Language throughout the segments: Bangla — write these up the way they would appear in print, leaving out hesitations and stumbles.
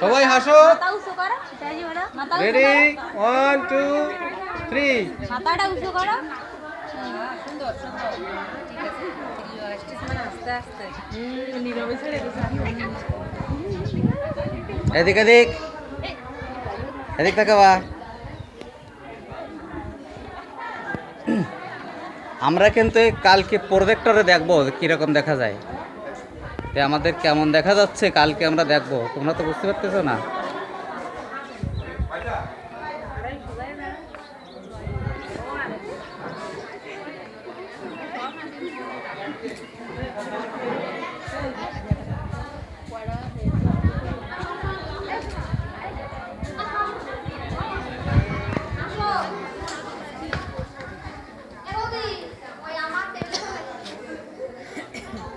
সবাই হাসো। রেডি 1 2 3 মাথাটা উঁচু করো। সুন্দর সুন্দর ঠিক আছে। মানে আস্তে আস্তে নীরবে ছেড়ে এদিক এদিক এদিক তাকাবা। আমরা কিন্তু কালকে প্রজেক্টরে দেখবো কীরকম দেখা যায়, তো আমাদের কেমন দেখা যাচ্ছে কালকে আমরা দেখবো। তোমরা তো বুঝতে পারতেছো না।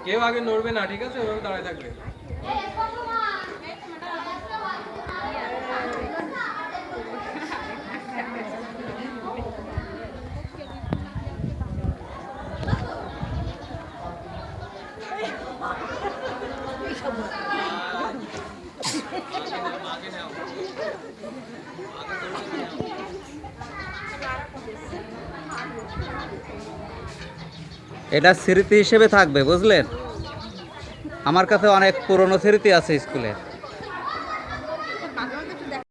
কেউ আগে নড়বে না, ঠিক আছে? ওভাবে দাঁড়ায় থাকবে। এটা স্মৃতি হিসেবে থাকবে, বুঝলেন? আমার কাছে অনেক পুরনো স্মৃতি আছে স্কুলের।